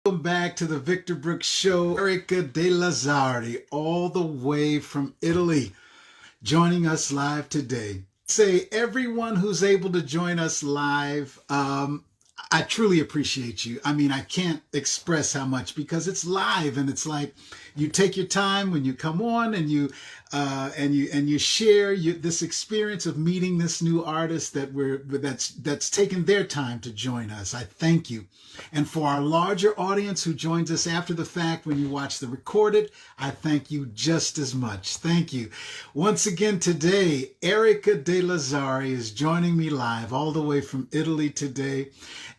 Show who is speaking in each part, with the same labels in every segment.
Speaker 1: Welcome back to the Victor Brooks Show. Erica De Lazzari, all the way from Italy, joining us live today. Say, everyone who's able to join us live, I truly appreciate you. I mean, I can't express how much because it's live and it's like you take your time when you come on and you share this experience of meeting this new artist that's taken their time to join us. I thank you. And for our larger audience who joins us after the fact when you watch the recorded, I thank you just as much. Thank you. Once again today, Erica De Lazzari is joining me live all the way from Italy today.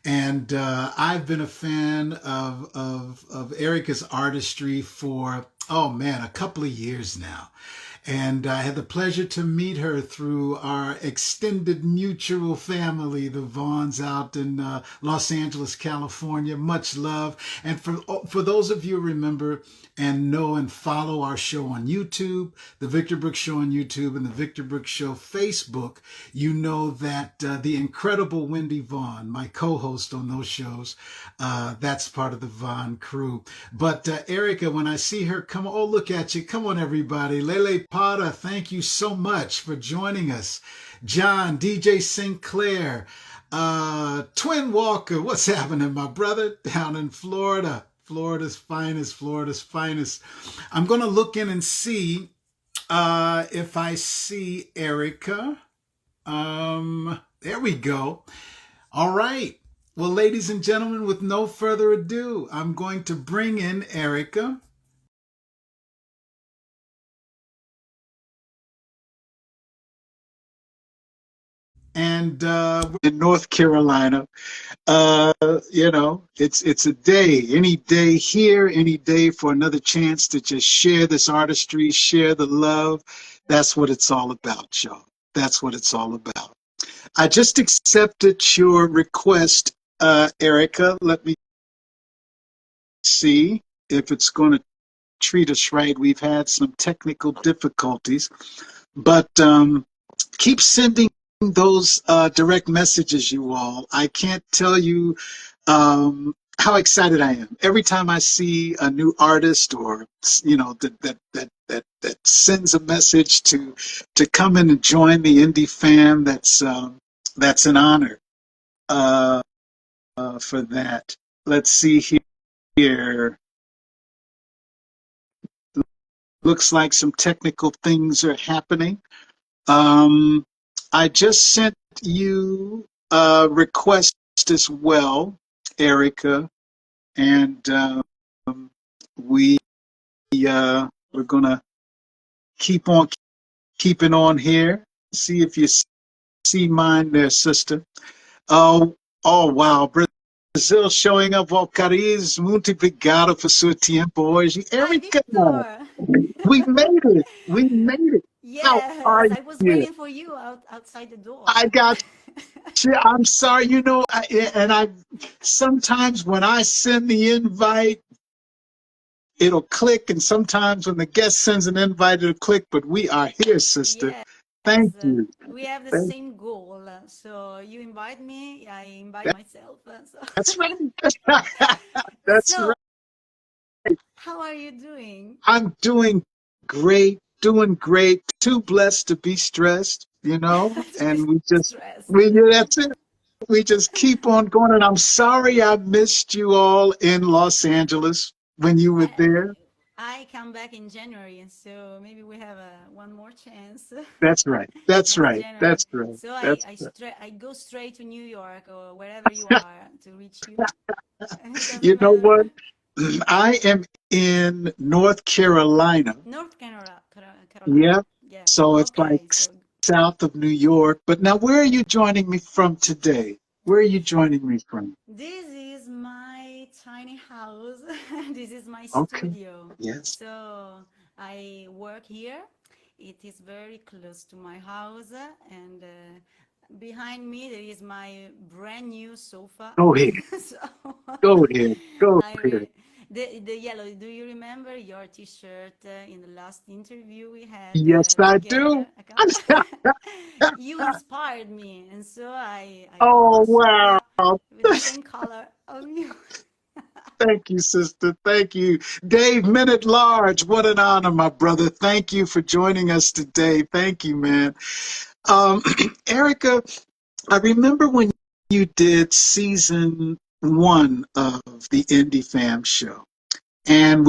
Speaker 1: And I've been a fan of Erica's artistry for, oh man, a couple of years now. And I had the pleasure to meet her through our extended mutual family, the Vaughns out in Los Angeles, California. Much love. And for those of you who remember and know and follow our show on YouTube, the Victor Brooks Show on YouTube and the Victor Brooks Show Facebook, you know that the incredible Wendy Vaughn, my co-host on those shows, that's part of the Vaughn crew. But Erica, when I see her come, oh, look at you. Come on, everybody. Lele Pata, thank you so much for joining us. John, DJ Sinclair, Twin Walker, what's happening, my brother, down in Florida? Florida's finest, Florida's finest. I'm going to look in and see if I see Erica. There we go. All right. Well, ladies and gentlemen, with no further ado, I'm going to bring in Erica. And in North Carolina, it's a day, any day here, any day for another chance to just share this artistry, share the love. That's what it's all about, y'all. That's what it's all about. I just accepted your request, Erica. Let me see if it's going to treat us right. We've had some technical difficulties, but keep sending those direct messages, you all. I can't tell you how excited I am every time I see a new artist, or that sends a message to come in and join the indie fam. That's an honor for that. Let's see here. Looks like some technical things are happening. I just sent you a request as well, Erica, and we're gonna keep on keeping on here. See if you see mine there, sister. Oh wow, Brazil showing up. Cariz, muito obrigado por seu tempo hoje, Erica. We made it. We made it. How are
Speaker 2: Yes, I was
Speaker 1: you?
Speaker 2: waiting for you outside the door.
Speaker 1: I got you. I'm sorry. I sometimes when I send the invite, it'll click, and sometimes when the guest sends an invite, it'll click. But we are here, sister.
Speaker 2: Yes,
Speaker 1: Thank you.
Speaker 2: we have the
Speaker 1: Thank,
Speaker 2: same goal. So you invite me, I invite myself.
Speaker 1: that's right. That's
Speaker 2: So
Speaker 1: right.
Speaker 2: how are you doing?
Speaker 1: I'm doing great. Doing great. Too blessed to be stressed.
Speaker 2: To be
Speaker 1: And
Speaker 2: stressed.
Speaker 1: that's it. We just keep on going. And I'm sorry I missed you all in Los Angeles when you were
Speaker 2: I,
Speaker 1: there.
Speaker 2: I come back in January, and so maybe we have one more chance
Speaker 1: That's right. That's
Speaker 2: next
Speaker 1: right.
Speaker 2: January.
Speaker 1: That's right.
Speaker 2: So
Speaker 1: That's right.
Speaker 2: I go straight to New York or wherever you are to reach you. It doesn't
Speaker 1: You know
Speaker 2: matter.
Speaker 1: what? I am in North Carolina.
Speaker 2: North Carolina.
Speaker 1: Yeah.
Speaker 2: Yeah.
Speaker 1: So it's like
Speaker 2: Okay. So
Speaker 1: south of New York. But now, where are you joining me from today? Where are you joining me from?
Speaker 2: this is my tiny house. This is my
Speaker 1: Okay.
Speaker 2: studio.
Speaker 1: Yes.
Speaker 2: So I work here. It is very close to my house, and behind me there is my brand new sofa.
Speaker 1: Go ahead.
Speaker 2: So
Speaker 1: Go ahead. Go
Speaker 2: I
Speaker 1: ahead.
Speaker 2: the yellow. Do you remember your T-shirt in the last interview we had
Speaker 1: Yes, I do.
Speaker 2: together? You inspired me, and so I bought
Speaker 1: Oh,
Speaker 2: a
Speaker 1: wow.
Speaker 2: sofa with the same color of you.
Speaker 1: Thank you, sister. Thank you. Dave Minute Large, what an honor, my brother. Thank you for joining us today. Thank you, man. Um, Erica, I remember when you did season 1 of the Indie Fam show, and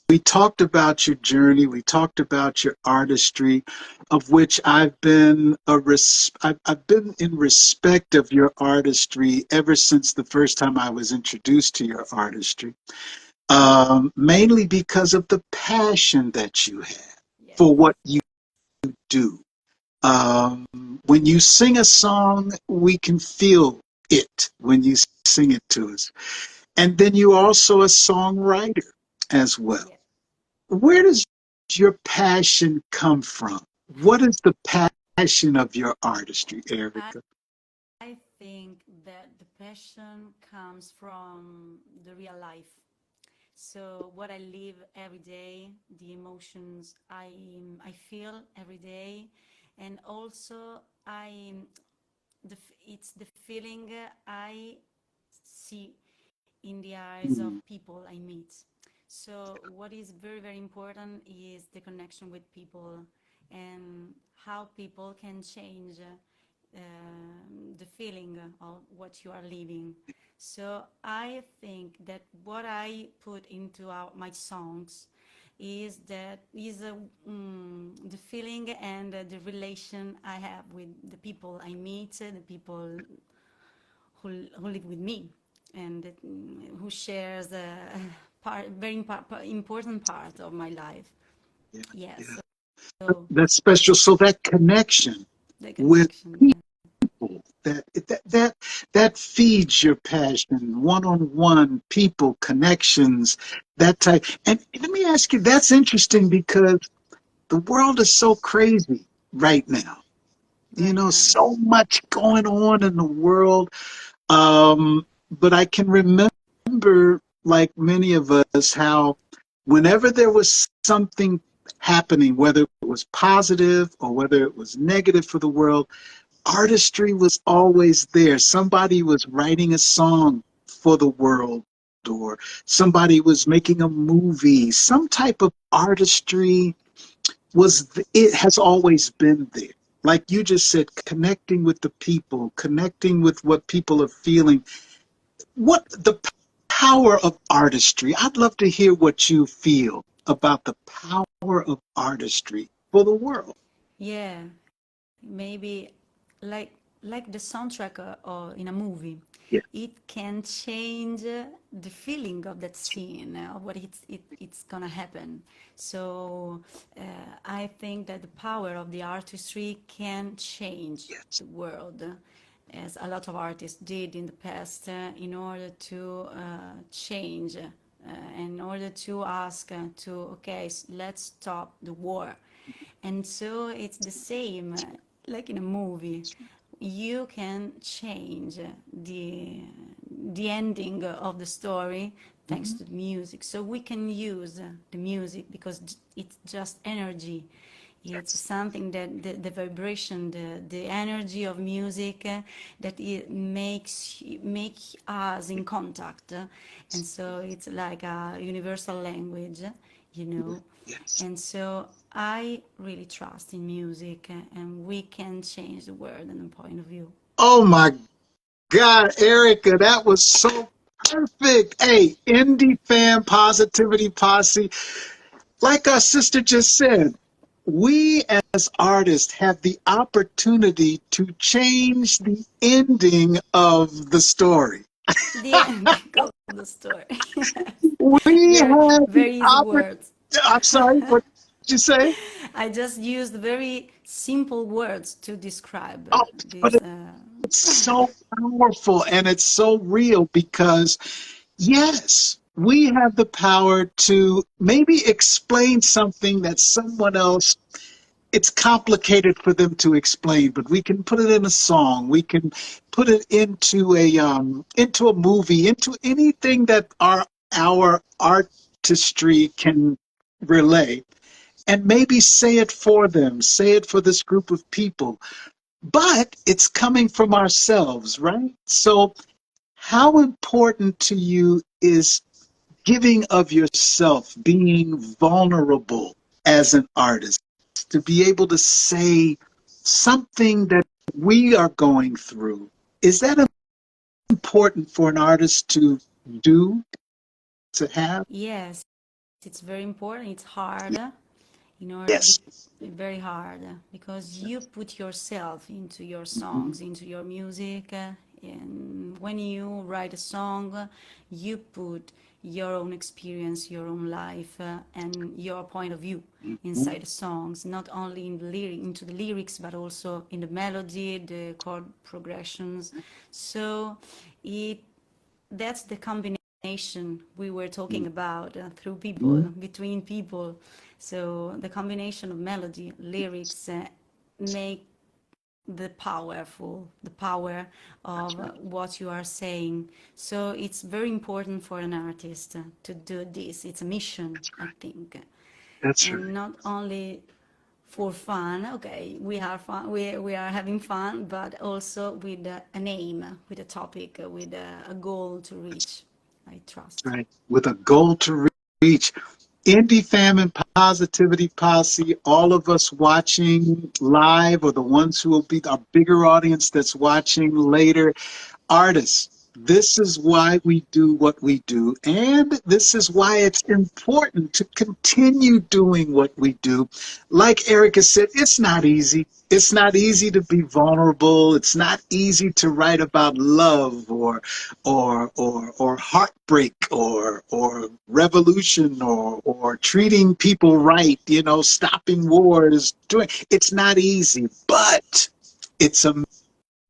Speaker 1: we talked about your journey. We talked about your artistry, of which I've been in respect of your artistry ever since the first time I was introduced to your artistry. Mainly because of the passion that you have for
Speaker 2: Yes.
Speaker 1: what you do. Um, when you sing a song, we can feel it when you sing it to us. And then you're also a songwriter as well.
Speaker 2: Yes.
Speaker 1: Where does your passion come from? What is the passion of your artistry,
Speaker 2: I
Speaker 1: Erica?
Speaker 2: I think that the passion comes from the real life. So what I live every day, the emotions I feel every day, and also I it's the feeling I see in the eyes of
Speaker 1: Mm,
Speaker 2: people I meet. So what is very, very important is the connection with people and how people can change the feeling of what you are living. So I think that what I put into my songs is the feeling and the relation I have with the people I meet, the people who live with me, and who shares a important part of my life.
Speaker 1: yeah,
Speaker 2: Yes,
Speaker 1: yeah.
Speaker 2: so
Speaker 1: That's special. So that connection
Speaker 2: the
Speaker 1: with
Speaker 2: connection, yeah.
Speaker 1: people, that feeds your passion, one-on-one people connections, that type. And let me ask you, that's interesting because the world is so crazy right now. You
Speaker 2: Right
Speaker 1: know,
Speaker 2: now, yeah.
Speaker 1: so much going on in the world. But I can remember, like many of us, how whenever there was something happening, whether it was positive or whether it was negative for the world, artistry was always there. Somebody was writing a song for the world, or somebody was making a movie. Some type of artistry it has always been there. Like you just said, connecting with the people, connecting with what people are feeling. What the power of artistry? I'd love to hear what you feel about the power of artistry for the world.
Speaker 2: Yeah, maybe like like the soundtrack or in a movie,
Speaker 1: Yeah.
Speaker 2: it can change the feeling of that scene of what it's gonna happen. So uh, I think that the power of the artistry can change
Speaker 1: Yes.
Speaker 2: the world, as a lot of artists did in the past, in order to change, in order to ask to okay, let's stop the war. And so it's the same, like in a movie. You can change the ending of the story thanks
Speaker 1: Mhm.
Speaker 2: to the music. So we can use the music because it's just energy. It's
Speaker 1: Yes.
Speaker 2: something that the vibration, the energy of music that it make us in contact, and so it's like a universal language, you
Speaker 1: Yeah.
Speaker 2: know.
Speaker 1: Yes.
Speaker 2: And so I really trust in music, and we can change the world and the point of view.
Speaker 1: Oh my God, Erica, that was so perfect. Hey, indie fan positivity posse. Like our sister just said, we as artists have the opportunity to change the ending of the story.
Speaker 2: The ending of the story.
Speaker 1: We
Speaker 2: Very,
Speaker 1: have the
Speaker 2: very easy
Speaker 1: opportunity.
Speaker 2: words.
Speaker 1: I'm sorry, what did you say?
Speaker 2: I just used very simple words to describe
Speaker 1: Oh, but
Speaker 2: this.
Speaker 1: it's so powerful and it's so real because, yes, we have the power to maybe explain something that someone else it's complicated for them to explain, but we can put it in a song. We can put it into a movie, into anything that our artistry can relay, and maybe say it for them, say it for this group of people. But it's coming from ourselves, right? So, how important to you is giving of yourself, being vulnerable as an artist, to be able to say something that we are going through. Is that important for an artist to do, to have?
Speaker 2: Yes, it's very important. It's hard, in order
Speaker 1: Yes.
Speaker 2: very hard, because you put yourself into your songs, into your music, and when you write a song, you put your own experience, your own life, and your point of view
Speaker 1: Mhm.
Speaker 2: inside the songs, not only in the into the lyrics, but also in the melody, the chord progressions. So it that's the combination we were talking about, through people,
Speaker 1: Mhm.
Speaker 2: between people. So the combination of melody, lyrics, make the power
Speaker 1: That's
Speaker 2: of
Speaker 1: right.
Speaker 2: what you are saying. So it's very important for an artist to do this. It's a mission,
Speaker 1: That's
Speaker 2: I
Speaker 1: right.
Speaker 2: think,
Speaker 1: That's
Speaker 2: and
Speaker 1: right.
Speaker 2: not only for fun. Okay, we are fun. We are having fun, but also with an aim, with a topic, with a goal to reach. I trust.
Speaker 1: Right. With a goal to reach. Indie Fam and Positivity Posse, all of us watching live, or the ones who will be our bigger audience that's watching later, artists. This is why we do what we do. And this is why it's important to continue doing what we do. Like Erica said, it's not easy. It's not easy to be vulnerable. It's not easy to write about love or heartbreak or revolution or treating people right, stopping wars, doing it's not easy, but it's a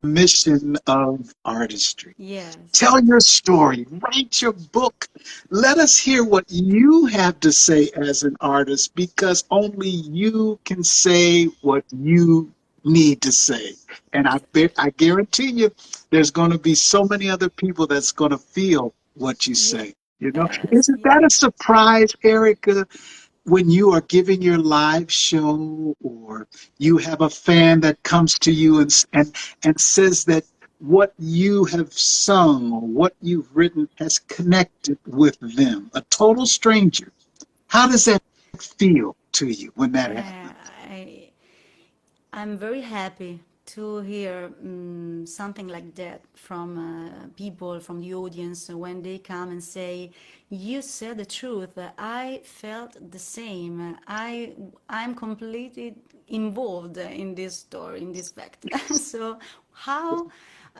Speaker 1: mission of artistry.
Speaker 2: Yes,
Speaker 1: Tell your story, write your book. Let us hear what you have to say as an artist, because only you can say what you need to say. And I guarantee you, there's going to be so many other people that's going to feel what you say.
Speaker 2: yes,
Speaker 1: Isn't that a
Speaker 2: yes,
Speaker 1: surprise, Erica? When you are giving your live show, or you have a fan that comes to you and says that what you have sung or what you've written has connected with them, a total stranger. How does that feel to you when that happens?
Speaker 2: I I'm very happy to hear something like that from people, from the audience, when they come and say, "You said the truth. I felt the same. I'm completely involved in this story, in this fact." So, how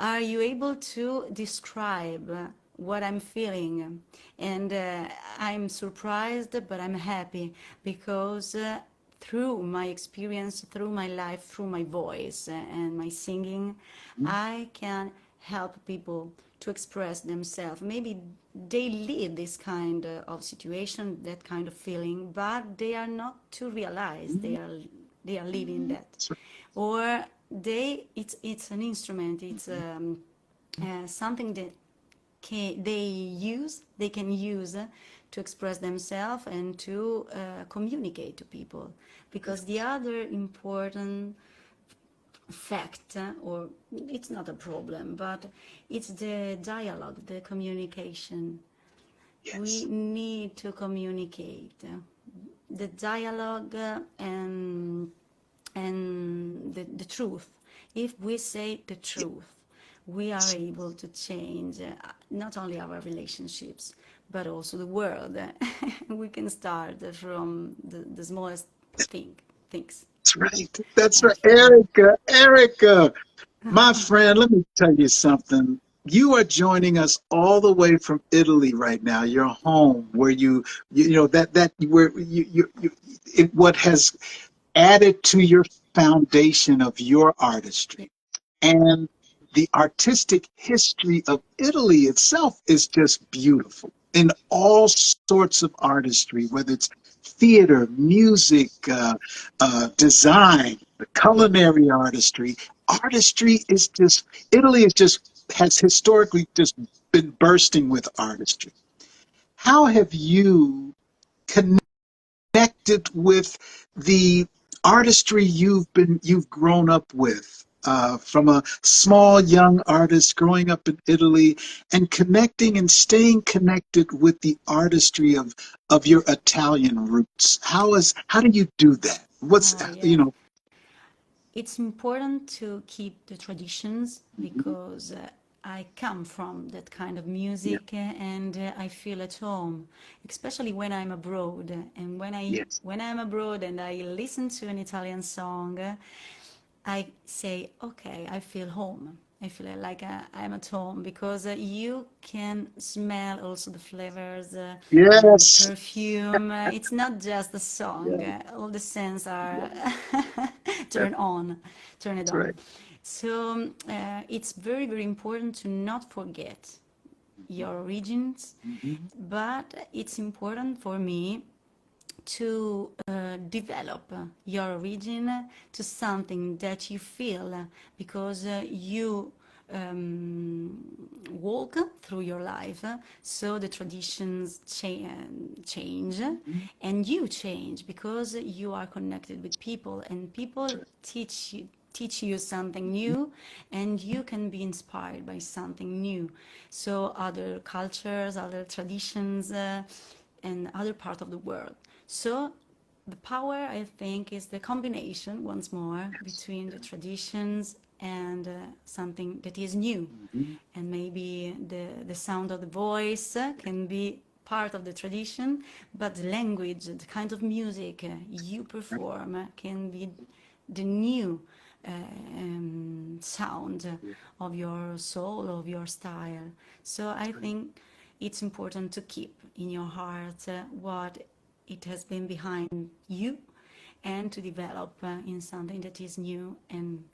Speaker 2: are you able to describe what I'm feeling? And I'm surprised, but I'm happy because. Through my experience, through my life, through my voice and my singing, I can help people to express themselves. Maybe they live this kind of situation, that kind of feeling, but they are not to realize they are living that, or it's an instrument. It's something that they can use to express themselves and to communicate to people, because the other important fact, or it's not a problem, but it's the dialogue, the communication. We
Speaker 1: Yes,
Speaker 2: need to communicate, the dialogue, and the truth. If we say the truth, we are able to change not only our relationships, but also the world. We can start from the smallest things,
Speaker 1: that's right. That's
Speaker 2: I
Speaker 1: right.
Speaker 2: think.
Speaker 1: Erica, my friend, let me tell you something. You are joining us all the way from Italy right now, your home, where you know that where what has added to your foundation of your artistry. And the artistic history of Italy itself is just beautiful in all sorts of artistry, whether it's theater, music, design, the culinary artistry. Artistry is just, Italy is just, has historically just been bursting with artistry. How have you connected with the artistry you've grown up with? from a small young artist growing up in Italy and connecting and staying connected with the artistry of your Italian roots? How do you do that? What's
Speaker 2: Oh,
Speaker 1: you
Speaker 2: yeah.
Speaker 1: know?
Speaker 2: It's important to keep the traditions
Speaker 1: Mhm.
Speaker 2: because I come from that kind of
Speaker 1: Yeah.
Speaker 2: music and I feel at home, especially when I'm abroad. And
Speaker 1: Yes.
Speaker 2: when I'm abroad and I listen to an Italian song, I say, okay, I feel home. I feel like I'm at home because you can smell also the flavors and the
Speaker 1: Yes.
Speaker 2: perfume. It's not just the song.
Speaker 1: Yeah.
Speaker 2: All the sense
Speaker 1: Yeah.
Speaker 2: are
Speaker 1: That's,
Speaker 2: turn on, turn it
Speaker 1: that's
Speaker 2: on.
Speaker 1: right.
Speaker 2: So it's very, very important to not forget your origins,
Speaker 1: Mhm.
Speaker 2: but it's important for me to develop your origin to something that you feel because you um, walk through your life, so the traditions change
Speaker 1: Mhm.
Speaker 2: and you change because you are connected with people and
Speaker 1: That's
Speaker 2: people
Speaker 1: right.
Speaker 2: teach you something new and you can be inspired by something new, so other cultures, other traditions, and other part of the world. So the power, I think, is the combination, once more,
Speaker 1: Yes.
Speaker 2: between the
Speaker 1: Yeah.
Speaker 2: traditions and something that is new.
Speaker 1: Mhm.
Speaker 2: And maybe the sound of the voice can be part of the tradition, but the language, the kind of music you
Speaker 1: Right.
Speaker 2: perform can be the new sound
Speaker 1: Yeah.
Speaker 2: of your soul, of your style. So I
Speaker 1: That's right.
Speaker 2: think it's important to keep in your heart what it has been behind you and to develop in something that is new and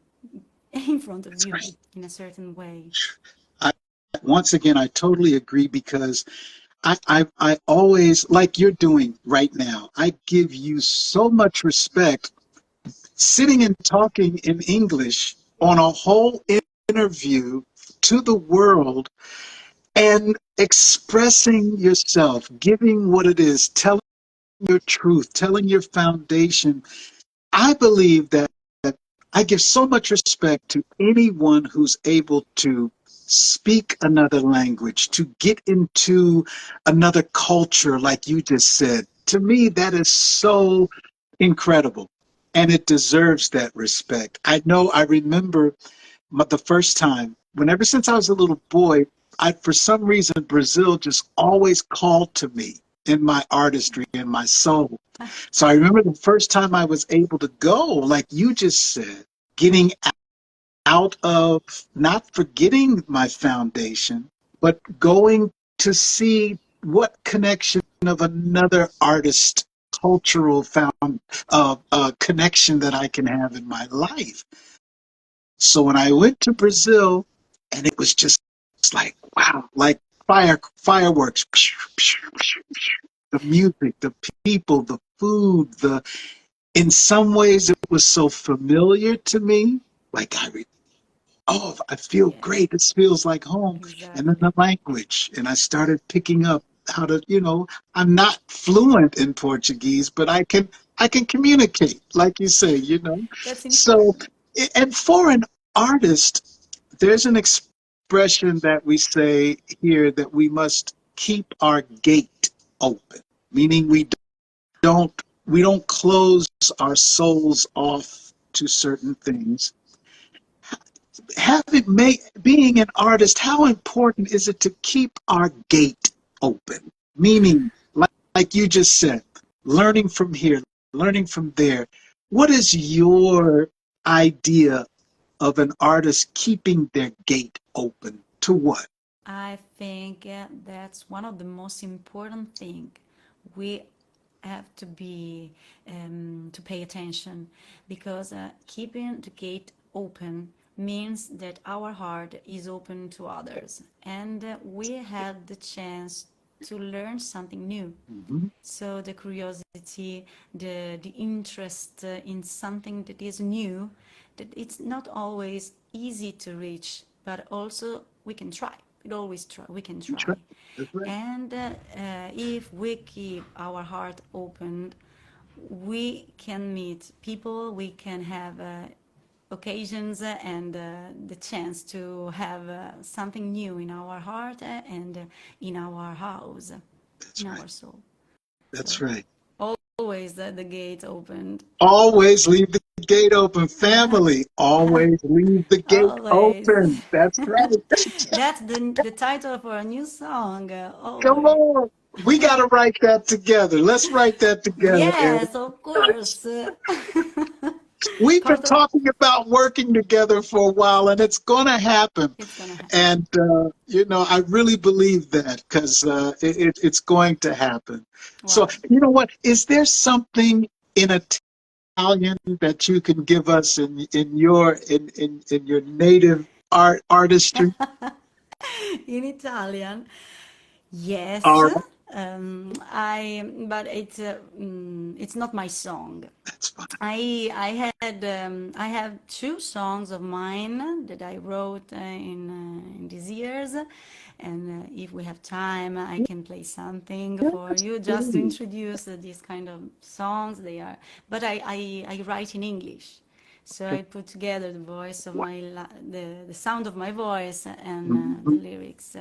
Speaker 2: in front of
Speaker 1: That's
Speaker 2: you
Speaker 1: right.
Speaker 2: in a certain way.
Speaker 1: I, once again, I totally agree because I always, like you're doing right now, I give you so much respect sitting and talking in English on a whole interview to the world and expressing yourself, giving what it is, telling your truth, telling your foundation. I believe that I give so much respect to anyone who's able to speak another language, to get into another culture, like you just said. To me, that is so incredible. And it deserves that respect. I know I remember the first time, whenever since I was a little boy, for some reason, Brazil just always called to me in my artistry and my soul. So I remember the first time I was able to go, like you just said, getting out of not forgetting my foundation, but going to see what connection of another artist, cultural connection that I can have in my life. So when I went to Brazil, and it was just like wow, like fireworks, the music, the people, the food, the in some ways it was so familiar to me. Like oh, I feel
Speaker 2: Yes,
Speaker 1: great. This feels like home. And then
Speaker 2: exactly.
Speaker 1: the language, and I started picking up how to, I'm not fluent in Portuguese, but I can communicate, like you say,
Speaker 2: That's
Speaker 1: So,
Speaker 2: important.
Speaker 1: and for an artist, there's an expression that we say here that we must keep our gate open, meaning don't we don't close our souls off to certain things. Being an artist, how important is it to keep our gate open? Meaning, like you just said, learning from here, learning from there. What is your idea of an artist keeping their gate open to what?
Speaker 2: I think that's one of the most important thing. We have to be to pay attention because keeping the gate open means that our heart is open to others and we had the chance to learn something new.
Speaker 1: Mhm.
Speaker 2: So the curiosity, the interest in something that is new, that it's not always easy to reach, but also we can try. We always try. We can
Speaker 1: That's
Speaker 2: try.
Speaker 1: right. That's right.
Speaker 2: And if we keep our heart open, we can meet people. We can have occasions and the chance to have something new in our heart and in our house,
Speaker 1: That's
Speaker 2: in
Speaker 1: right.
Speaker 2: our soul.
Speaker 1: That's
Speaker 2: So
Speaker 1: right.
Speaker 2: always the gate opened.
Speaker 1: Always leave the gate open. Family, always leave the gate
Speaker 2: Always.
Speaker 1: open. That's right.
Speaker 2: That's the title for a new song.
Speaker 1: Come
Speaker 2: Always.
Speaker 1: on. We got to write that together. Let's write that together, Eric.
Speaker 2: Yes, of course.
Speaker 1: We've been
Speaker 2: Part of
Speaker 1: talking about working together for a while, and it's going to happen.
Speaker 2: it's gonna happen.
Speaker 1: And, I really believe that because it's going to happen. So,
Speaker 2: Wow.
Speaker 1: you know what? Is there something in Italian that you can give us in your native artistry?
Speaker 2: In Italian, yes.
Speaker 1: All right,
Speaker 2: But it's not my song.
Speaker 1: that's fine.
Speaker 2: I have two songs of mine that I wrote in these years, and if we have time, I can play something for
Speaker 1: Yes,
Speaker 2: you just to
Speaker 1: please,
Speaker 2: introduce these kind of songs. But I write in English, so I put together the voice of the sound of my voice and the lyrics.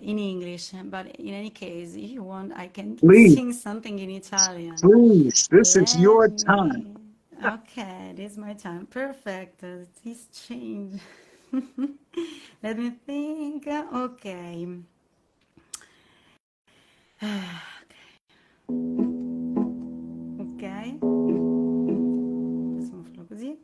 Speaker 2: In English, but in any case, if you want, I can
Speaker 1: please,
Speaker 2: sing something in Italian.
Speaker 1: please. This is
Speaker 2: Let
Speaker 1: your time.
Speaker 2: me. Okay, this is my time. Perfect. This change. Let me think. Okay. Ok. Possiamo farlo così.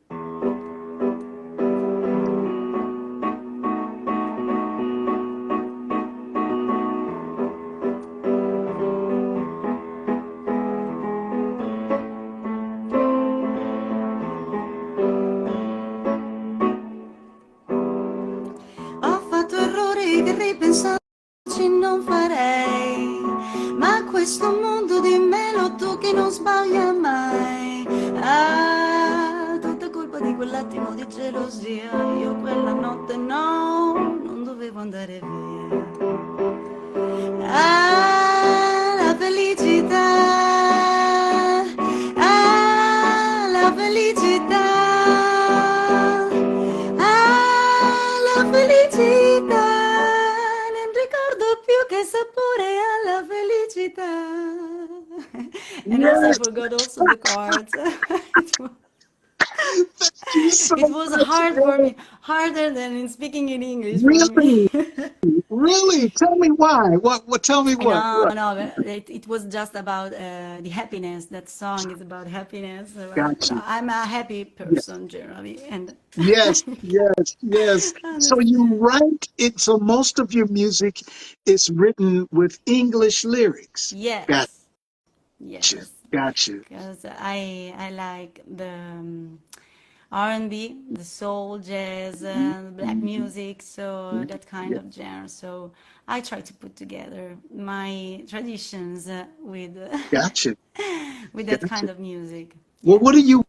Speaker 2: Ho fatto errori che ripensarci non farei, ma questo mondo di me lo tocchi non sbaglia mai. Ah, tutta colpa di quell'attimo di gelosia, io quella notte no, non dovevo andare via. Ah, la felicità, ah, la felicità, ah, la felicità, non ricordo più che sapore ha la felicità. And also I
Speaker 1: Yes,
Speaker 2: forgot also the chords.
Speaker 1: thank you so
Speaker 2: It was
Speaker 1: much,
Speaker 2: hard for
Speaker 1: Eric.
Speaker 2: me, harder than in speaking in English for me.
Speaker 1: Really, really. Tell me why. What? Tell me what?
Speaker 2: No,
Speaker 1: What?
Speaker 2: no, it was just about the happiness. That song is about happiness.
Speaker 1: Got you.
Speaker 2: I'm a happy
Speaker 1: Yes,
Speaker 2: person generally, and
Speaker 1: yes,
Speaker 2: I
Speaker 1: yes, yes.
Speaker 2: can
Speaker 1: So you
Speaker 2: understand.
Speaker 1: write it. So most of your music is written with English lyrics. Got
Speaker 2: Yes,
Speaker 1: you.
Speaker 2: yes,
Speaker 1: Got you.
Speaker 2: because I like the R&B, the soul, jazz, black
Speaker 1: Mhm.
Speaker 2: music, so that kind
Speaker 1: Yeah,
Speaker 2: of genre. So I try to put together my traditions with
Speaker 1: got you.
Speaker 2: with that
Speaker 1: Got you.
Speaker 2: kind of music.
Speaker 1: Well,
Speaker 2: Yeah.
Speaker 1: what are you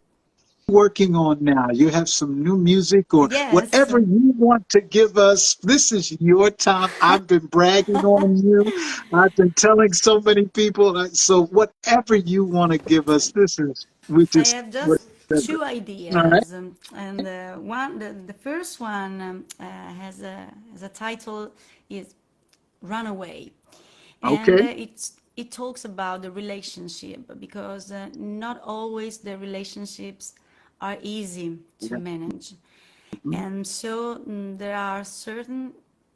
Speaker 1: working on now? You have some new music or
Speaker 2: Yes.
Speaker 1: whatever you want to give us. This is your time. I've been bragging on you. I've been telling so many people. So whatever you want to give us, this is we
Speaker 2: I
Speaker 1: just
Speaker 2: have just
Speaker 1: whatever.
Speaker 2: two
Speaker 1: All right.
Speaker 2: ideas, and the first one has a title is "Runaway," and
Speaker 1: Okay.
Speaker 2: it talks about the relationship because not always the relationships are easy to
Speaker 1: Yeah.
Speaker 2: manage,
Speaker 1: Mhm.
Speaker 2: and so there are certain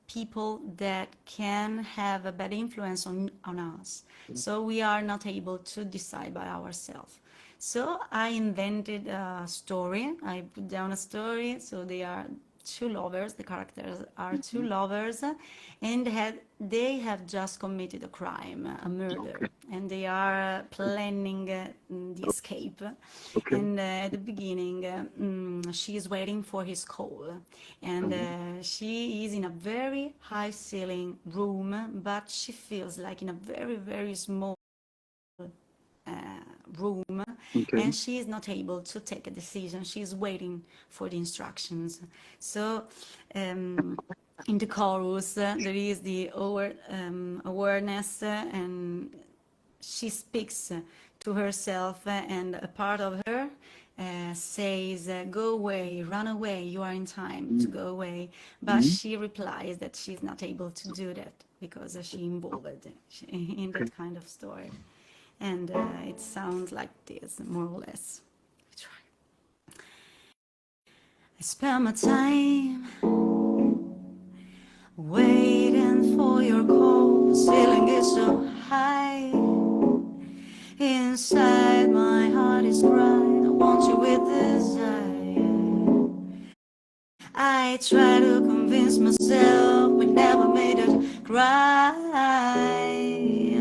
Speaker 2: people that can have a bad influence on us. So we are not able to decide by ourselves. So I invented a story. I put down a story. So they are two lovers. The characters are two lovers, and they have just committed a crime, a murder,
Speaker 1: Okay.
Speaker 2: and they are planning the escape.
Speaker 1: Okay.
Speaker 2: And at the beginning, she is waiting for his call, and
Speaker 1: Mhm.
Speaker 2: she is in a very high ceiling room, but she feels like in a very, very small uh, room,
Speaker 1: Okay.
Speaker 2: and she is not able to take a decision. She is waiting for the instructions. So in the chorus, there is the awareness, and she speaks to herself, and a part of her says, go away, run away, you are in time to
Speaker 1: Mm,
Speaker 2: go away. But
Speaker 1: mm,
Speaker 2: she replies that she's not able to do that because she involved in
Speaker 1: okay.
Speaker 2: that kind of story. And it sounds like this, more or less. I spend my time waiting for your call. The ceiling is so high. Inside my heart is crying. I want you with desire. I try to convince myself we never made it cry.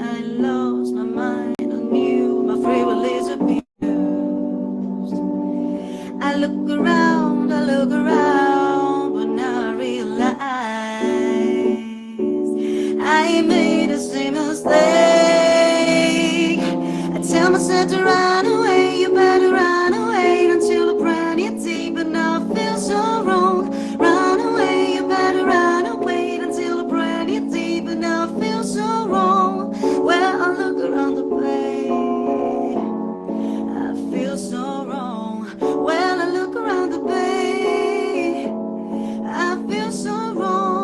Speaker 2: I lost my mind on you. My free will is abused. I look around, but now I realize I made the same mistake. I tell myself to run away, you better run away until the brand new deep, but now I feel so wrong. Run away, you better run away until the brand new deep, but now I feel so wrong. Well, I look around the bay, I feel so wrong. When I look around the bay, I feel so wrong.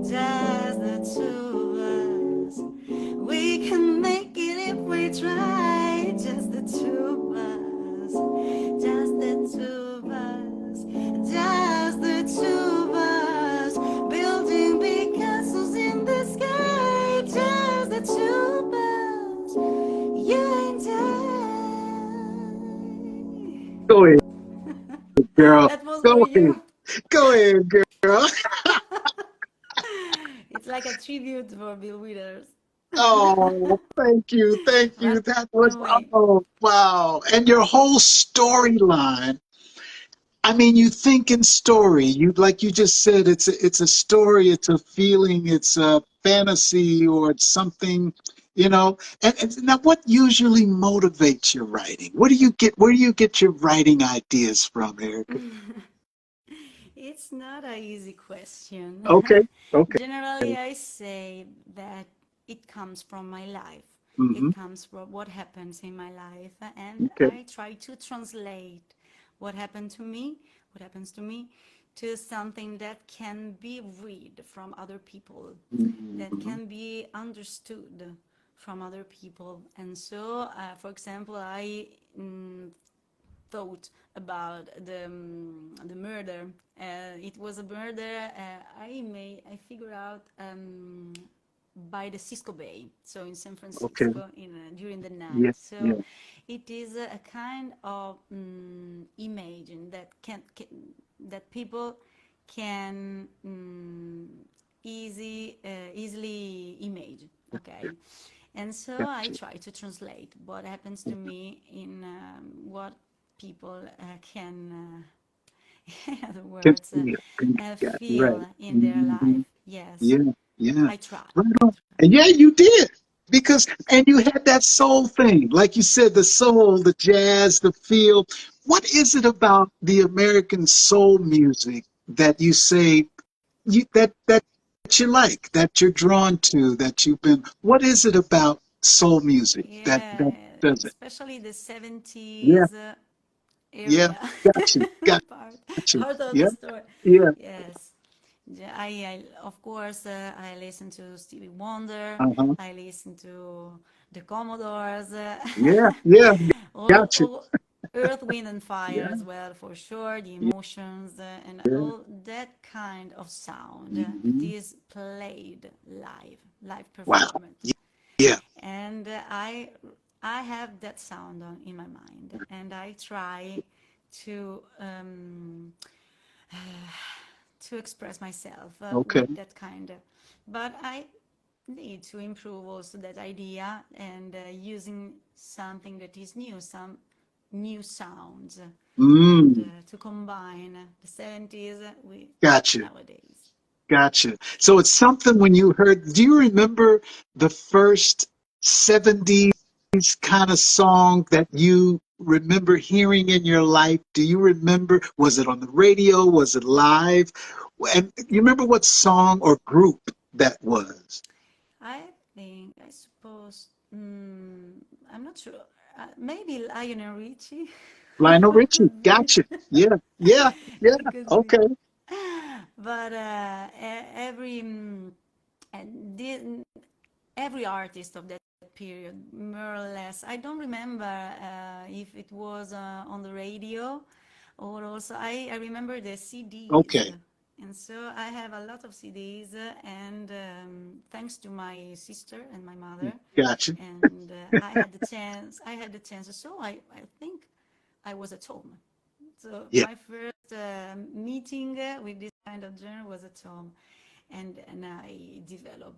Speaker 2: Just the two of us, we can make it if we try. Just the two of us, just the two of us, just the two of us, building big castles in the sky. Just the two of us, you and
Speaker 1: Go ahead,
Speaker 2: I.
Speaker 1: girl.
Speaker 2: That was for
Speaker 1: Go ahead.
Speaker 2: you.
Speaker 1: Go ahead, girl.
Speaker 2: It's like a tribute for Bill Withers.
Speaker 1: Oh, thank you. Thank
Speaker 2: Run
Speaker 1: you. That was,
Speaker 2: away.
Speaker 1: oh, wow. And your whole storyline. I mean, you think in story. You like you just said, it's a story, it's a feeling, it's a fantasy, or it's something, you know. And now, what usually motivates your writing? What do you get? Where do you get your writing ideas from, Erica?
Speaker 2: It's not an easy question.
Speaker 1: Okay, okay,
Speaker 2: Generally, I say that it comes from my life.
Speaker 1: hmm
Speaker 2: It comes from what happens in my life, and
Speaker 1: okay,
Speaker 2: I try to translate what happened to me, what happens to me, to something that can be read from other people, that
Speaker 1: hmm
Speaker 2: can be understood from other people. And so, for example, I thought about the murder. It was a murder. I figure out by the Cisco Bay, so in San
Speaker 1: okay,
Speaker 2: Francisco, during the night.
Speaker 1: yeah,
Speaker 2: So
Speaker 1: yeah,
Speaker 2: it is a kind of image that people can easily image. Okay, and so I
Speaker 1: gotcha.
Speaker 2: try to translate what happens to me in what people can, in other
Speaker 1: Can
Speaker 2: words,
Speaker 1: feel, got right.
Speaker 2: feel in their
Speaker 1: hmm
Speaker 2: life. Yes,
Speaker 1: Yeah, yeah.
Speaker 2: I try.
Speaker 1: Right
Speaker 2: I
Speaker 1: on. And yeah, you did. Because, and you had that soul thing. Like you said, the soul, the jazz, the feel. What is it about the American soul music that you say that you like, that you're drawn to, that you've been, what is it about soul music that
Speaker 2: Yeah,
Speaker 1: does it?
Speaker 2: especially the
Speaker 1: Yeah,
Speaker 2: 70s
Speaker 1: yeah.
Speaker 2: area
Speaker 1: Got you. Got
Speaker 2: part,
Speaker 1: you.
Speaker 2: part of the
Speaker 1: Yeah,
Speaker 2: story.
Speaker 1: yeah.
Speaker 2: Yes. Yeah, I of course, I listen to Stevie Wonder.
Speaker 1: Uh-huh.
Speaker 2: I listen to the Commodores.
Speaker 1: Yeah, yeah. Got you.
Speaker 2: All Earth, Wind, and Fire
Speaker 1: Yeah,
Speaker 2: as well, for sure. The
Speaker 1: yeah,
Speaker 2: Emotions and
Speaker 1: yeah.
Speaker 2: all that kind of sound that
Speaker 1: hmm
Speaker 2: is played live
Speaker 1: Wow.
Speaker 2: performance.
Speaker 1: Yeah.
Speaker 2: And I have that sound in my mind, and I try to to express myself
Speaker 1: Okay.
Speaker 2: with that kind of, but I need to improve also that idea and using something that is new, some new sounds, and
Speaker 1: Mm,
Speaker 2: to combine the 70s with
Speaker 1: gotcha.
Speaker 2: nowadays.
Speaker 1: Gotcha. So it's something when you heard, do you remember the first 70s kind of song that you remember hearing in your life? Do you remember, was it on the radio? Was it live? And you remember what song or group that was?
Speaker 2: I think, I suppose, I'm not sure. Maybe Lionel Richie.
Speaker 1: Lionel Richie.
Speaker 2: Could be.
Speaker 1: Gotcha. Yeah. Yeah. Yeah.
Speaker 2: It could be.
Speaker 1: Okay.
Speaker 2: But every and every artist of that period, more or less. I don't remember if it was on the radio or also I remember the CDs.
Speaker 1: Okay.
Speaker 2: And so I have a lot of CDs, and thanks to my sister and my mother,
Speaker 1: Gotcha.
Speaker 2: and I had the chance. So I think I was at home. So
Speaker 1: Yeah.
Speaker 2: my first meeting with this kind of genre was at home, and I develop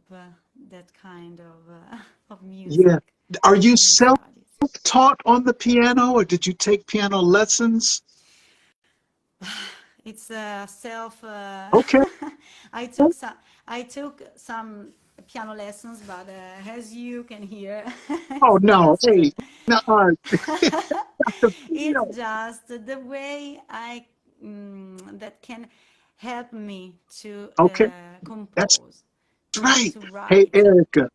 Speaker 2: that kind of
Speaker 1: Yeah.
Speaker 2: music,
Speaker 1: Are you
Speaker 2: famous artists.
Speaker 1: self-taught on the piano or did you take piano lessons?
Speaker 2: It's self.
Speaker 1: Okay.
Speaker 2: I took some. I took some piano lessons, but as you can hear,
Speaker 1: Oh
Speaker 2: it's
Speaker 1: no.
Speaker 2: just
Speaker 1: Hey. No.
Speaker 2: it's
Speaker 1: No.
Speaker 2: just the way that can help me to
Speaker 1: Okay. That's
Speaker 2: compose,
Speaker 1: right.
Speaker 2: to
Speaker 1: Hey,
Speaker 2: write.
Speaker 1: Erica,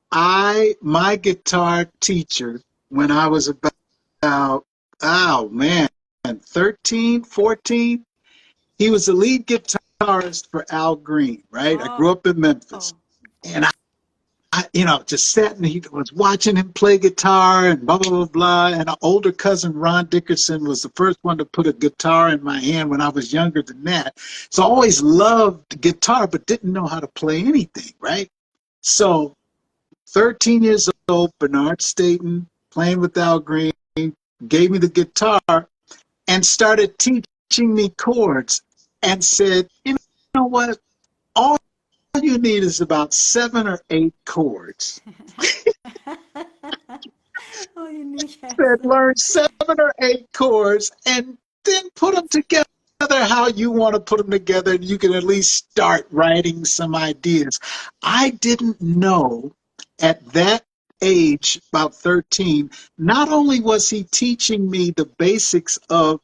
Speaker 1: my guitar teacher when I was about, oh man, 13, 14, he was the lead guitarist for Al Green, right? I grew
Speaker 2: Oh,
Speaker 1: up in Memphis.
Speaker 2: oh,
Speaker 1: And just sat and he was watching him play guitar and blah, blah, blah, blah. And an older cousin, Ron Dickerson, was the first one to put a guitar in my hand when I was younger than that. So I always loved guitar, but didn't know how to play anything, right? So 13 years old, Bernard Staten, playing with Al Green, gave me the guitar and started teaching me chords and said, you know what? All you need is about 7 or 8 chords.
Speaker 2: oh, you need
Speaker 1: Said,
Speaker 2: yes.
Speaker 1: learn 7 or 8 chords and then put them
Speaker 2: It's
Speaker 1: together how you want to put them together, and you can at least start writing some ideas. I didn't know at that age, about 13, not only was he teaching me the basics of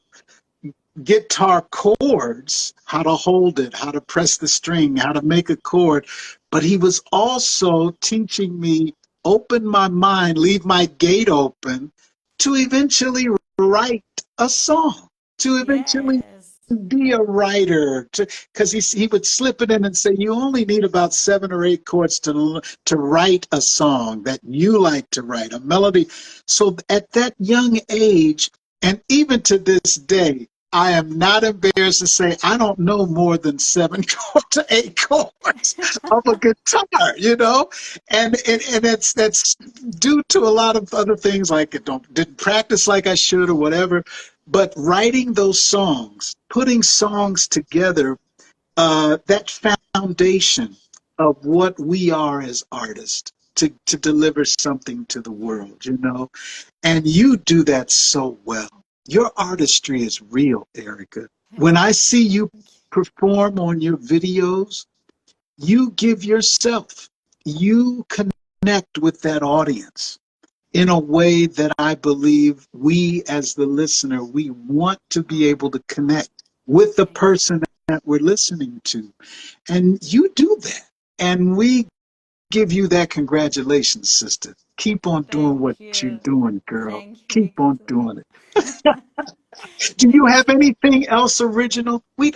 Speaker 1: guitar chords, how to hold it, how to press the string, how to make a chord, but he was also teaching me open my mind, leave my gate open to eventually write a song, to eventually
Speaker 2: yes.
Speaker 1: be a writer, because he would slip it in and say you only need about 7 or 8 chords to write a song that you like to write, a melody. So at that young age, and even to this day, I am not embarrassed to say I don't know more than 7 to 8 chords of a guitar, and that's due to a lot of other things like I didn't practice like I should or whatever. But writing those songs, putting songs together, that foundation of what we are as artists to deliver something to the world. And you do that so well. Your artistry is real, Erica. When I see you perform on your videos, you give yourself, you connect with that audience in a way that I believe we, as the listener, we want to be
Speaker 2: Oh,
Speaker 1: able to connect with the
Speaker 2: thank you.
Speaker 1: person that we're listening to. And you do that. And we give you that congratulations, sister. Keep on doing what
Speaker 2: Thank
Speaker 1: you're
Speaker 2: you.
Speaker 1: doing, girl.
Speaker 2: Thank you,
Speaker 1: Keep on
Speaker 2: Victor.
Speaker 1: doing it. Do you
Speaker 2: Thanks.
Speaker 1: have anything else original? Do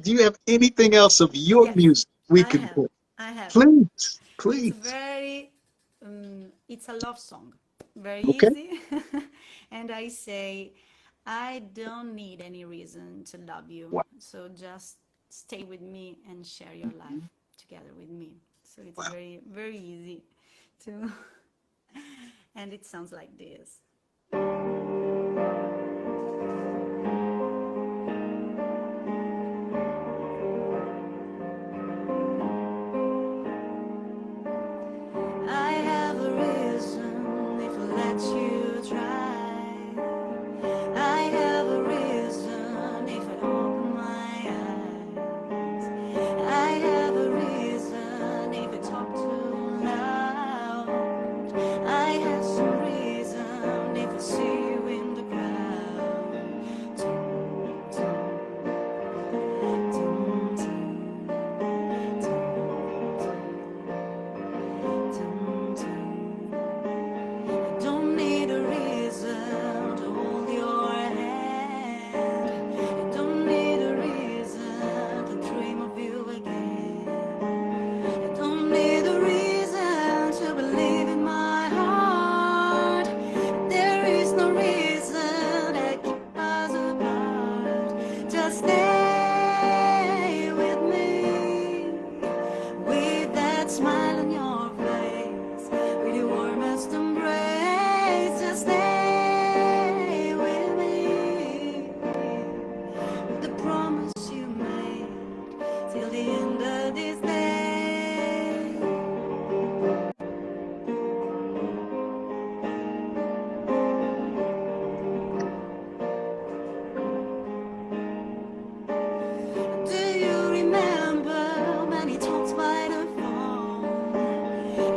Speaker 1: you have anything else of your
Speaker 2: Yes,
Speaker 1: music we
Speaker 2: I
Speaker 1: can
Speaker 2: have.
Speaker 1: put?
Speaker 2: I have.
Speaker 1: Please,
Speaker 2: It's
Speaker 1: please.
Speaker 2: very, it's a love song, very
Speaker 1: Okay.
Speaker 2: easy. And I say, I don't need any reason to love you.
Speaker 1: Wow.
Speaker 2: So just stay with me and share your life together with me. So it's
Speaker 1: Wow.
Speaker 2: very, very easy to, and it sounds like this. I have a reason if I let you try. I have a reason if I open my eyes. I have a reason if I talk too loud. I have some reason smile on your face, with the warmest embrace. Just stay with me, with the promise you made, till the end of this day. Do you remember when he talks by the phone?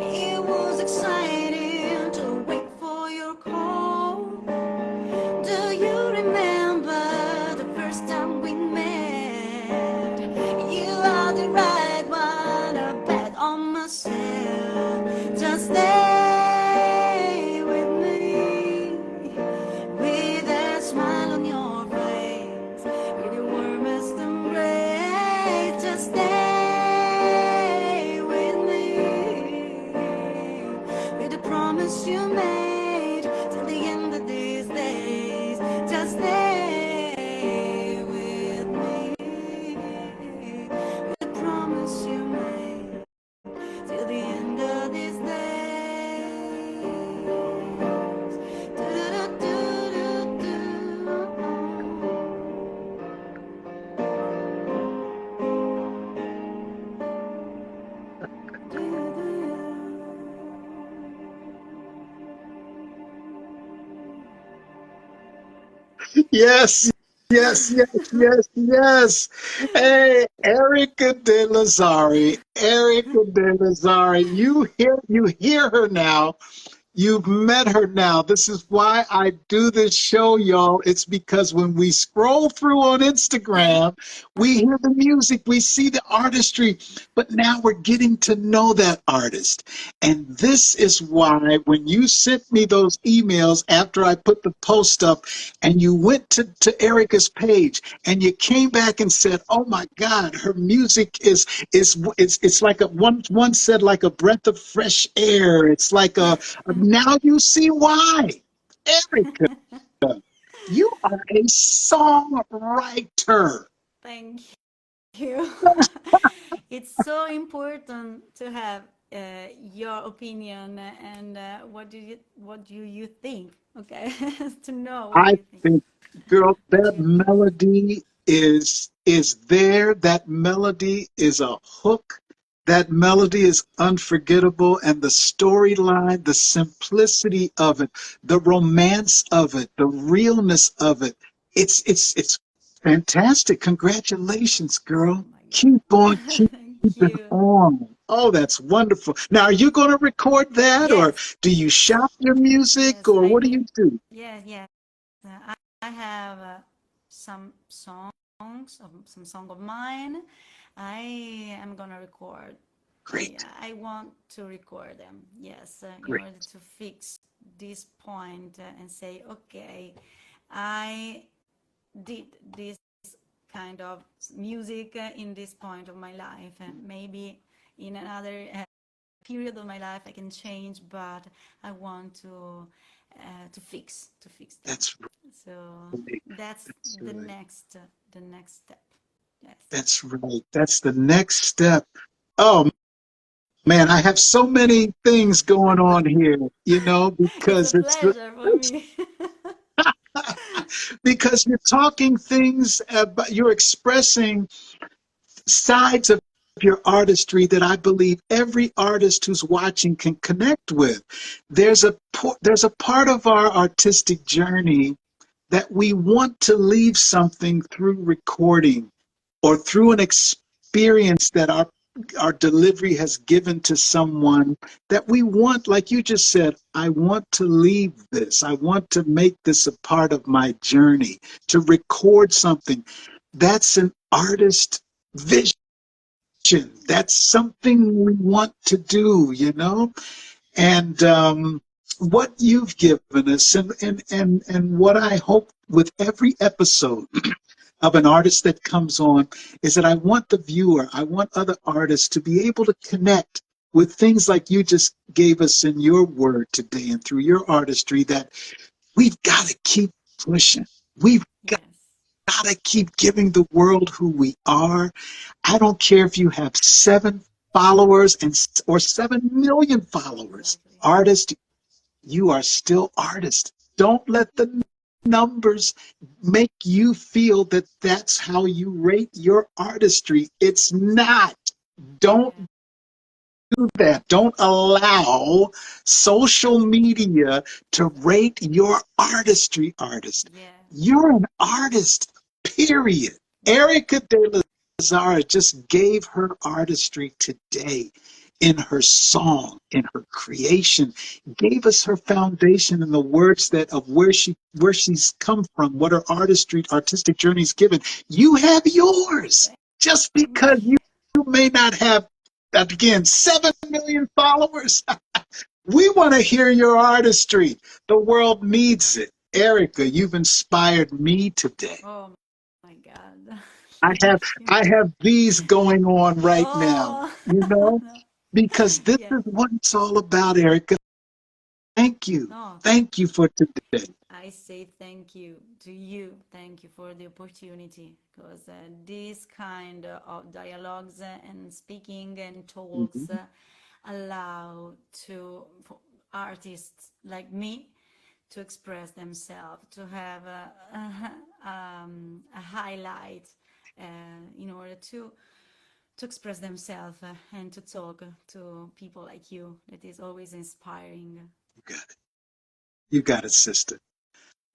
Speaker 2: It was exciting to wait for your call. Do you remember the first time we met? You are the right one, I bet on myself. Just stay with me, with a smile on your face, with your warmest embrace. Just stay with me, with the promise you made, till the end of these days. Just stay with me, with the promise you made, till the end of these days.
Speaker 1: Yes, yes, yes, yes, yes. Hey, Erica De Lazzari, Erica De Lazzari. You hear her now. You've met her now. This is why I do this show, y'all. It's because when we scroll through on Instagram, we hear the music, we see the artistry, but now we're getting to know that artist. And this is why when you sent me those emails after I put the post up and you went to Erica's page and you came back and said, oh my God, her music is like one said like a breath of fresh air. It's like a now you see why. Erica, you are a songwriter.
Speaker 2: Thank you. It's so important to have your opinion, and what do you think? Okay, to know what do
Speaker 1: I
Speaker 2: you think,
Speaker 1: think, girl,
Speaker 2: what
Speaker 1: that
Speaker 2: do you think.
Speaker 1: melody is there. That melody is a hook. That melody is unforgettable, and the storyline, the simplicity of it, the romance of it, the realness of it. It's fantastic. Congratulations,
Speaker 2: Oh
Speaker 1: girl.
Speaker 2: my
Speaker 1: Keep on
Speaker 2: God. Thank
Speaker 1: keeping
Speaker 2: you.
Speaker 1: on. Oh, that's wonderful. Now, are you going to record that, or
Speaker 2: Yes,
Speaker 1: do you shop your music,
Speaker 2: yes,
Speaker 1: or
Speaker 2: I
Speaker 1: what do
Speaker 2: need.
Speaker 1: you do?
Speaker 2: Yes, yes. I have some some song of mine. I am gonna record.
Speaker 1: Great,
Speaker 2: I want to record them. Yes, in
Speaker 1: great.
Speaker 2: order to fix this point and say, okay, I did this kind of music in this point of my life, and maybe in another period of my life I can change, but I want to fix them.
Speaker 1: That's
Speaker 2: So
Speaker 1: right.
Speaker 2: that's
Speaker 1: That's
Speaker 2: the
Speaker 1: right.
Speaker 2: next step. Yes.
Speaker 1: That's right. That's the next step. Oh man, I have so many things going on here,
Speaker 2: It's a
Speaker 1: because
Speaker 2: pleasure for me.
Speaker 1: because you're talking things about, you're expressing sides of your artistry that I believe every artist who's watching can connect with. There's a part of our artistic journey that we want to leave something through recording or through an experience that our delivery has given to someone, that we want, like you just said, I want to leave this. I want to make this a part of my journey, to record something. That's an artist vision. That's something we want to do. And what you've given us, and what I hope with every episode of an artist that comes on, is that I want the viewer, I want other artists to be able to connect with things like you just gave us in your word today and through your artistry, that we've got to keep pushing. We've
Speaker 2: Yes.
Speaker 1: got to keep giving the world who we are. I don't care if you have 7 followers and or 7 million followers.
Speaker 2: Exactly.
Speaker 1: Artist, you are still artist. Don't let the numbers make you feel that that's how you rate your artistry. It's not. Don't
Speaker 2: Yeah.
Speaker 1: do that. Don't allow social media to rate your artistry, artist.
Speaker 2: Yeah.
Speaker 1: You're an artist, period. Erica De Lazzari just gave her artistry today in her song, in her creation, gave us her foundation in the words that of where she's come from, what her artistic journey's given. You have yours. Just
Speaker 2: Thank
Speaker 1: because
Speaker 2: you.
Speaker 1: you may not have, again, 7 million followers. We want to hear your artistry. The world needs it. Erica, you've inspired me today.
Speaker 2: Oh my God.
Speaker 1: I
Speaker 2: Thank
Speaker 1: have
Speaker 2: you.
Speaker 1: I have these going on right now,
Speaker 2: Oh, no.
Speaker 1: because this
Speaker 2: Yeah.
Speaker 1: is what it's all about, Erica. Thank you.
Speaker 2: No,
Speaker 1: Thank you for today.
Speaker 2: I say thank you to you. Thank you for the opportunity because this kind of dialogues and speaking and talks
Speaker 1: Mhm.
Speaker 2: allow to for artists like me to express themselves, to have a highlight in order to express themselves and to talk to people like you. That is always inspiring.
Speaker 1: You got it. You got it, sister.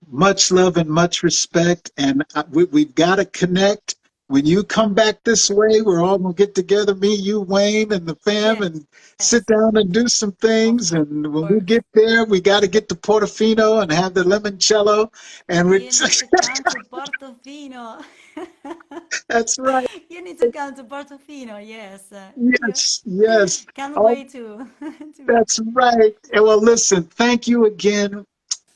Speaker 1: Much love and much respect. And we've got to connect. When you come back this way, we're all going to get together, me, you, Wayne, and the fam,
Speaker 2: Yes,
Speaker 1: and sit down and do some
Speaker 2: of
Speaker 1: things. And when we
Speaker 2: course.
Speaker 1: get there, we got to get to Portofino and have the limoncello. And we,
Speaker 2: You need to come to Portofino.
Speaker 1: that's right.
Speaker 2: You need to come to Portofino. Yes, yeah.
Speaker 1: Yes, yes.
Speaker 2: Can't
Speaker 1: Oh,
Speaker 2: wait to to meet.
Speaker 1: that's right. And well, listen, thank you again.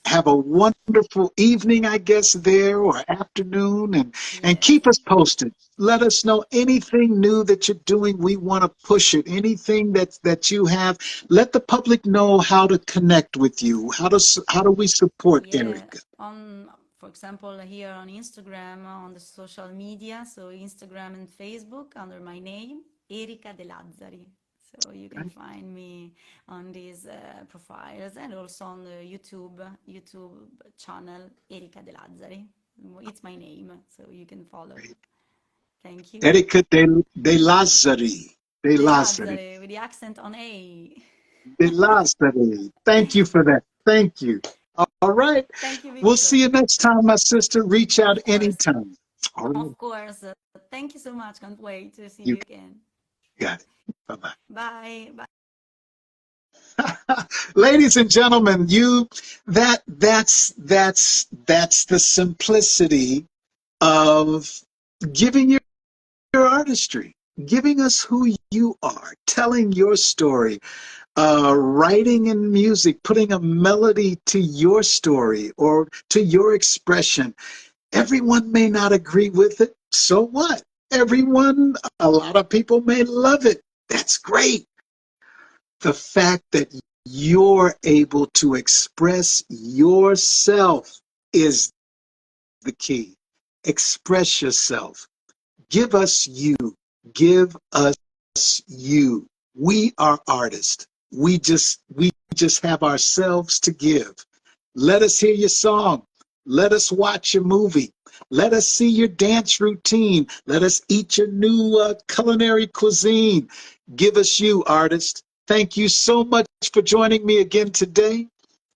Speaker 1: Have a wonderful evening, I guess, there or afternoon, and
Speaker 2: Yes,
Speaker 1: keep us posted. Let us know anything new that you're doing. We want to push it. Anything that you have, let the public know how to connect with you. How do we support
Speaker 2: yeah.
Speaker 1: Erica?
Speaker 2: On, for example, here on Instagram, on the social media, so Instagram and Facebook under my name, Erica De Lazzari. So you can
Speaker 1: Right?
Speaker 2: find me on these profiles and also on the YouTube channel Erica De Lazzari. It's my name, so you can follow. Thank you.
Speaker 1: Erica de Lazzari. De
Speaker 2: De
Speaker 1: Lazzari.
Speaker 2: Lazzari with the accent on A.
Speaker 1: De Lazzari. Thank you for that. Thank you. All right.
Speaker 2: Thank you,
Speaker 1: We'll
Speaker 2: Victor.
Speaker 1: see you next time, my sister. Reach out
Speaker 2: Of course.
Speaker 1: anytime. All right.
Speaker 2: Of course. Thank you so much. Can't wait to see
Speaker 1: You
Speaker 2: you again.
Speaker 1: got it. Bye bye.
Speaker 2: Bye. Bye.
Speaker 1: Ladies and gentlemen, that's the simplicity of giving your artistry, giving us who you are, telling your story, writing in music, putting a melody to your story or to your expression. Everyone may not agree with it. So what? A lot of people may love it. That's great. The fact that you're able to express yourself is the key. Express yourself. Give us you. Give us you. We are artists. We just have ourselves to give. Let us hear your song. Let us watch your movie. Let us see your dance routine. Let us eat your new culinary cuisine. Give us you, artist. Thank you so much for joining me again today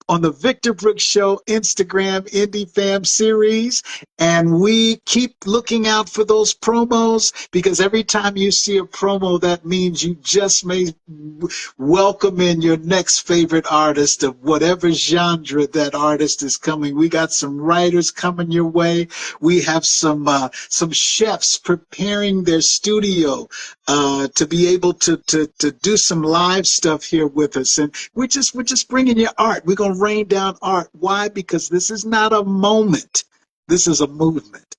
Speaker 1: on the Victor Brooks Show Instagram Indie Fam series. And we keep looking out for those promos because every time you see a promo, that means you just may welcome in your next favorite artist of whatever genre that artist is coming. We got some writers coming your way. We have some chefs preparing their studio to be able to do some live stuff here with us, and we're just bringing you art. We're gonna rain down art. Why? Because this is not a moment. This is a movement.